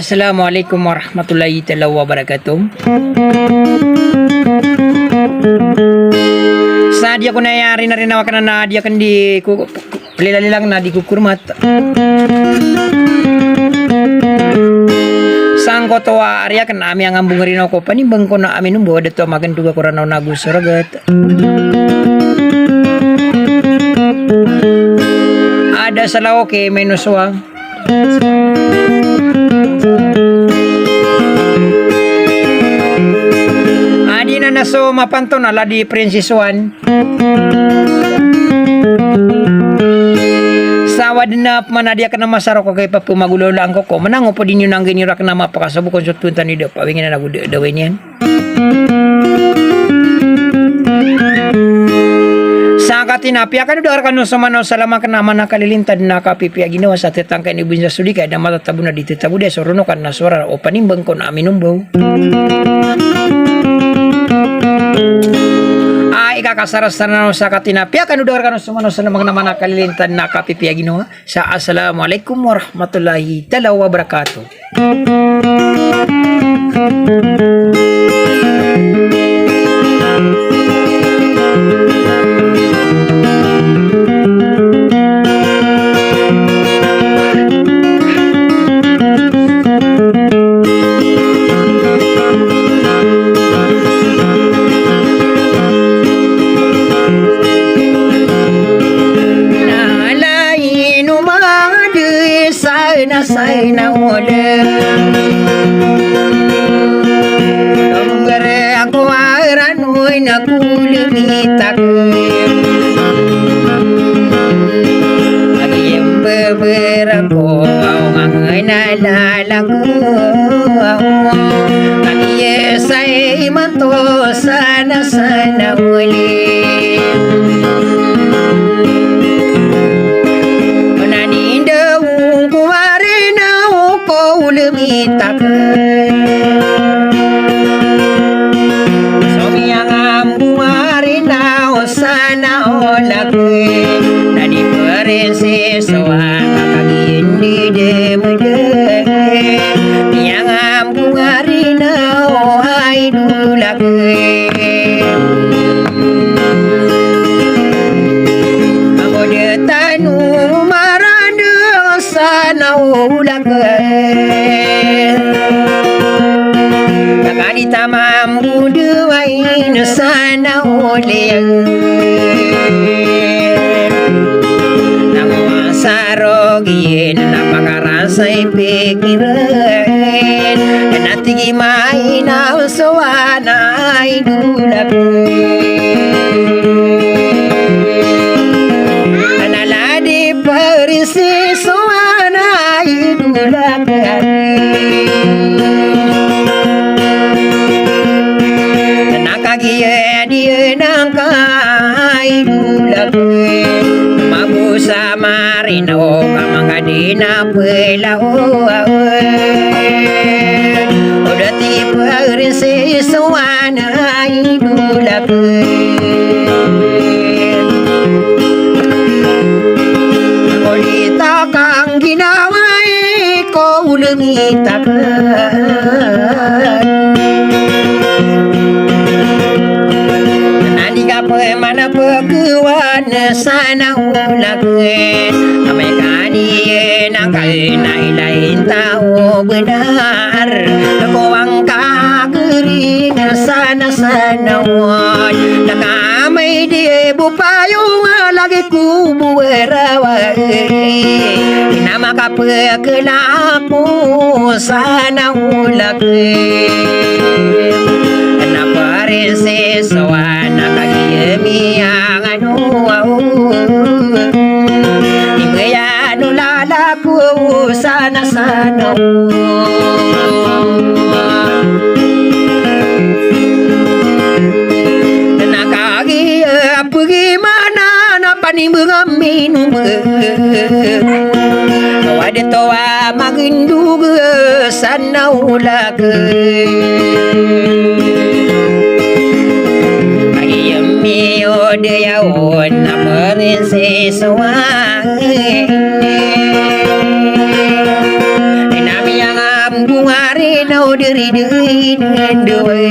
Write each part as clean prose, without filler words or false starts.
Assalamualaikum warahmatullahi taala wabarakatuh. Sa dia ko nayari na rin awakan na dia kan di pelilalilang na di kukurmat. Sangko to area kan ami ang ambung rin ako panimbang ko na amin numbo dato magan duga ko ranaw nagu suragat. Ada salaw ke menuswang. Adi na naso mapanto na la di Princess Juan. Sawad na manadia ka na masaro ko kay papumagulo lang ko manango po din yun ang ginira ka na mapakasabukon sa tuntan ni Depa wingin na nagudawin yan. Sa katinapya kan udar kanu sumano salama kana mana kalilintad na kapipya ginawa sa tetangkay ni Bunja Sudika da matatabo na dito tabo de sorono kan na suara o panimbang ko na aminumbaw. Ikakasaras na sa katinapya kan udar kanu sumano salama kana mana kalilintad na kapipya ginawa sa assalamualaikum warahmatullahi taala wabarakatuh. Say na ole Longgare aku aranuy na kulimita Lagi yang beberapa Angay na lalago Lagi say manto sana sana ole Lumita Sobi yang ambuari na sana olag na di perisi soang kakagindi demede yang ambuari na ay dulag ako de tanu maranda sana ulag Kakadita mambu duwain sana oleh Namo sarogin napakarasay pikiran Dan natigi mainaw sawana ay dulag Analadi perisi sawana ay dulag Dia nang kai dulag mabusa marino kamangadina pelao udah tipe rinsi suana dulag Kolita kang ginawai ko ulungita mana pekuan sana ulagin Amai kani nangkai nai lain tahu benar Lekowang kagering sana sana wan Nakamai dia bupayung lagi kubu berawai Nama kapekelaku sana ulagin Kenapa rese soana kagi yang anu Ibaya anu lalaku sana sana Nakagi pergi mana napa ni mengamin Wadi toa magindu sana ulake Dia on aparece suai Nami yang ambu deui dewe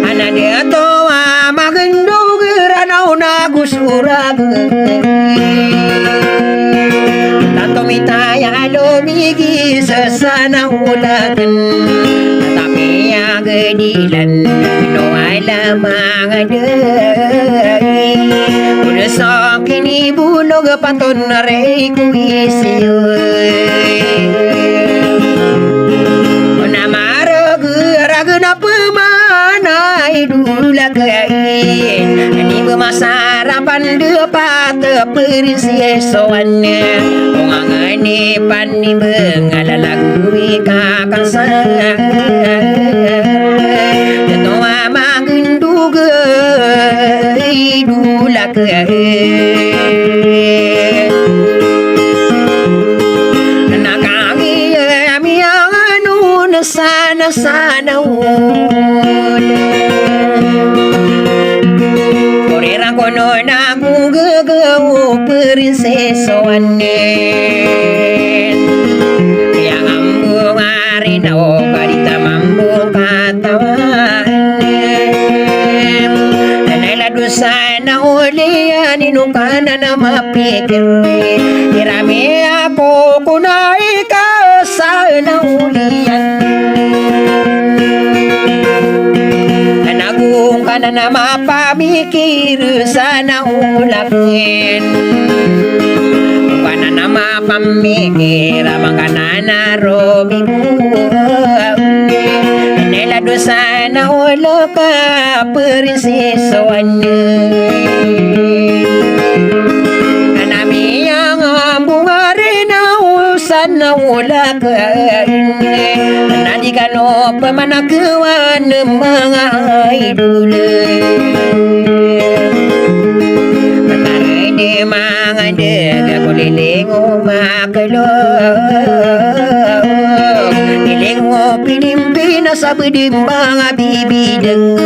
ana dia toa magendo geranau nagusura tanto mitaya lo migi sesana ulakan tapi ya gedilan no ala mangadai udah sakin ibu lo paton rei kuisiyo namara geragna pemana idula kain ni bemasarapan depat perisi soannya ngangane pani bengalalagu kakang sang Tenoa magunduga idula Nakangi amiyanu sana Korera kono naku gegau prinsesoane Yang ambung arinao kadita mambung katawan Naila dusana ulian inukana na mapikir Irame ako kunai ka sana ulian Nagung kana na mapamikir sana ulakin Kana na mapamikir Mangkana na romiku Nela dosa na ulaka persisoan Anami yang ambungari na usan na ulaka Nadikano pemanakuan mga idol Matari di mga dega kuliling umakalog Iling mo pinimpina sa bidim mga bibideng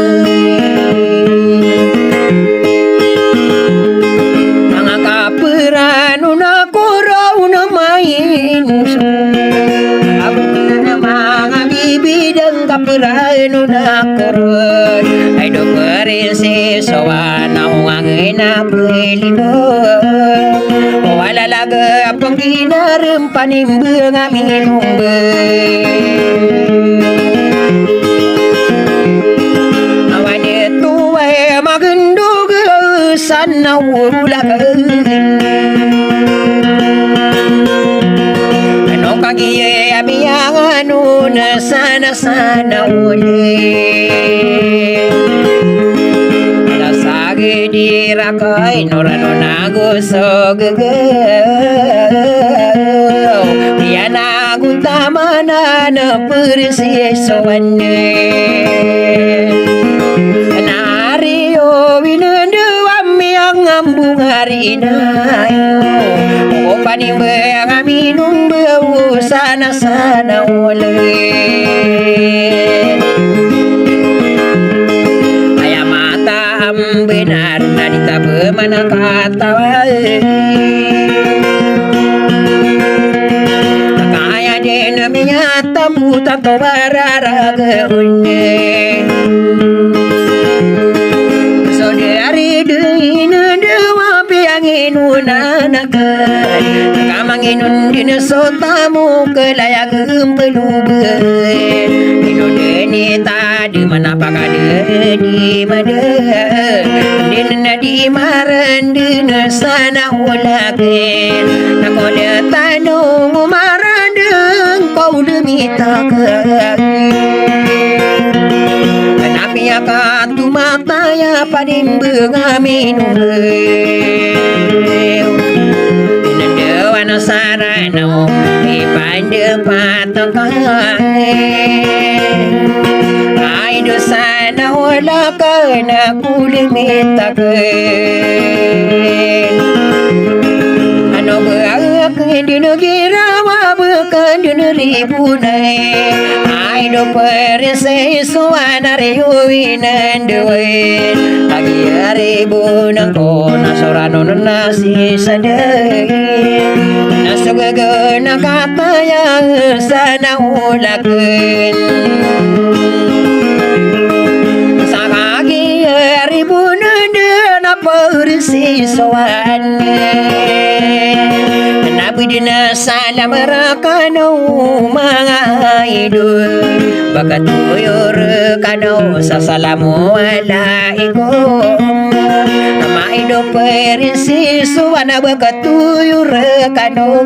Mga kapirano na kuraw na main Mga bibideng kapirano na kurun Ay do prinsesoan na hungangin na pilino Wala laga apang ginarim panimbang amin Awan itu ay magandog sana ulag Ano kagiye amiyang ano na sana ulit Sagi dirakai norano nagusog Dia naguntamana na persisoan Nario winenduam yang ngambung hari na Opaning bayang aminum bau sana ulit benar nadita bemana katawa Kaya denamiya tamu tanto bararaga unne Saudari deina dewa piangin unanakan Kamanginun dina sotamu kelayag peluben Inodeni tadi manapakah di mana Dina di maran dina sana ulakin Nako dia tanung maran deng kau demi takkan Kenapa ya katu mata ya padim bengamin Dina dewan sarano ipande patakan Ay dosa na wala ka na kulimitakin Ano ba ang hindi nagirawa ba ka din ribunay ay do perisay suwana riyuwinan duwin pagi ribunang ko nasorano nasi saday nasugaga nakatayang sana ulakin sa kagi ribunan na persisuan Nabidi na sana marakanaw mga idol Bagat tuyur kanaw sa salamu wala igom Maido perisiso na bagat tuyur kanaw